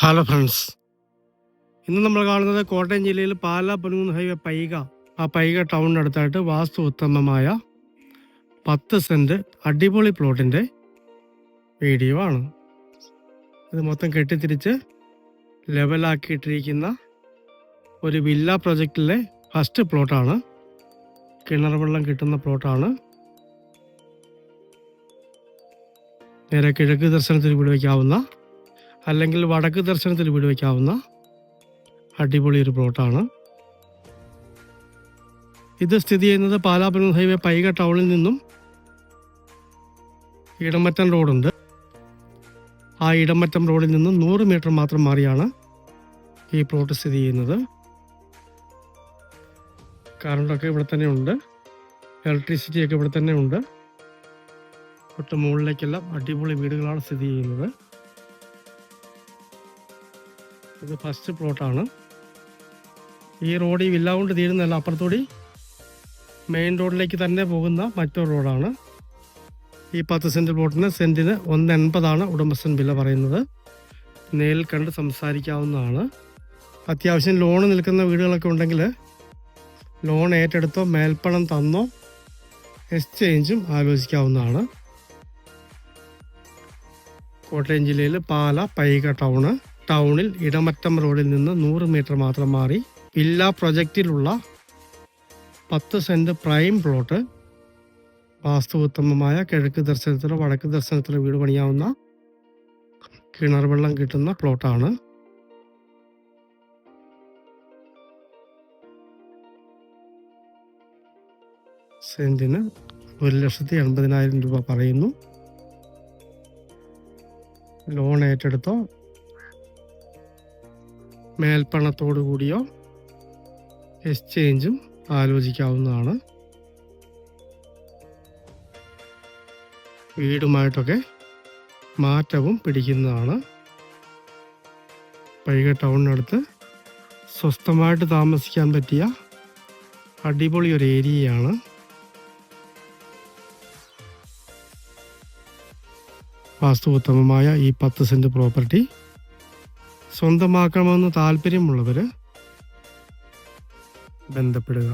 Hello friends, ഇന്ന് നമ്മൾ കാണുന്നത് കോട്ടയം ജില്ലയിൽ പാലാ പൊൻകുന്ന് ഹൈവേ പൈക. ആ പൈക ടൗണിനടുത്തായിട്ട് വാസ്തു ഉത്തമമായ 10 സെൻറ്റ് അടിപൊളി പ്ലോട്ടിൻ്റെ വീഡിയോ ആണ്. ഇത് മൊത്തം കെട്ടിത്തിരിച്ച് ലെവലാക്കിയിട്ടിരിക്കുന്ന ഒരു വില്ല പ്രൊജക്റ്റിലെ ഫസ്റ്റ് പ്ലോട്ടാണ്. കിണർ വെള്ളം കിട്ടുന്ന പ്ലോട്ടാണ്. നേരെ കിഴക്ക് ദർശനത്തിൽ വീട് വയ്ക്കാവുന്ന, അല്ലെങ്കിൽ വടക്ക് ദർശനത്തിൽ വീട് വയ്ക്കാവുന്ന അടിപൊളി ഒരു പ്ലോട്ടാണ്. ഇത് സ്ഥിതി ചെയ്യുന്നത് പാലാ പൊൻകുന്ന് ഹൈവേ പൈക ടൗണിൽ നിന്നും ഇടമറ്റം റോഡുണ്ട്. ആ ഇടമറ്റം റോഡിൽ നിന്നും 100 മീറ്റർ മാത്രം മാറിയാണ് ഈ പ്ലോട്ട് സ്ഥിതി ചെയ്യുന്നത്. കറണ്ടൊക്കെ ഇവിടെ തന്നെ ഉണ്ട്, ഇലക്ട്രിസിറ്റിയൊക്കെ ഇവിടെ തന്നെ ഉണ്ട്. തൊട്ട് മുകളിലേക്കെല്ലാം അടിപൊളി വീടുകളാണ് സ്ഥിതി ചെയ്യുന്നത്. ഇത് ഫസ്റ്റ് പ്ലോട്ടാണ്. ഈ റോഡ് ഈ വില്ല കൊണ്ട് തീരുന്നതല്ല, അപ്പുറത്തോടി മെയിൻ റോഡിലേക്ക് തന്നെ പോകുന്ന മറ്റൊരു റോഡാണ്. ഈ 10 സെൻറ്റ് പ്ലോട്ടിന് സെൻറ്റിന് 1.80 ഉടമസ്ഥൻ വില പറയുന്നത്. നേരിൽ കണ്ട് സംസാരിക്കാവുന്നതാണ്. അത്യാവശ്യം ലോൺ നിൽക്കുന്ന വീടുകളൊക്കെ ഉണ്ടെങ്കിൽ ലോൺ ഏറ്റെടുത്തോ മേൽപ്പണം തന്നോ എക്സ്ചേഞ്ചും ആലോചിക്കാവുന്നതാണ്. കോട്ടയം ജില്ലയിൽ പാലാ പൈക ടൗണിൽ ഇടമറ്റം റോഡിൽ നിന്ന് 100 മീറ്റർ മാത്രം മാറി വില്ല പ്രൊജക്റ്റിലുള്ള 10 സെൻറ്റ് പ്രൈം പ്ലോട്ട്. വാസ്തു ഉത്തമമായ കിഴക്ക് ദർശനത്തിലോ വടക്ക് ദർശനത്തിലോ വീട് പണിയാവുന്ന, കിണർ വെള്ളം കിട്ടുന്ന പ്ലോട്ടാണ്. സെൻറ്റിന് 1,80,000 രൂപ പറയുന്നു. ലോൺ ഏറ്റെടുത്തോ മേൽപ്പണത്തോടു കൂടിയോ എക്സ്ചേഞ്ചും ആലോചിക്കാവുന്നതാണ്. വീടുമായിട്ടൊക്കെ മാറ്റവും പിടിക്കുന്നതാണ്. പൈക ടൗണിനടുത്ത് സ്വസ്ഥമായിട്ട് താമസിക്കാൻ പറ്റിയ അടിപൊളി ഒരു ഏരിയയാണ്. വാസ്തു ഉത്തമമായ ഈ 10 സെൻറ്റ് പ്രോപ്പർട്ടി സ്വന്തമാക്കണമെന്ന് താല്പര്യമുള്ളവർ ബന്ധപ്പെടുക.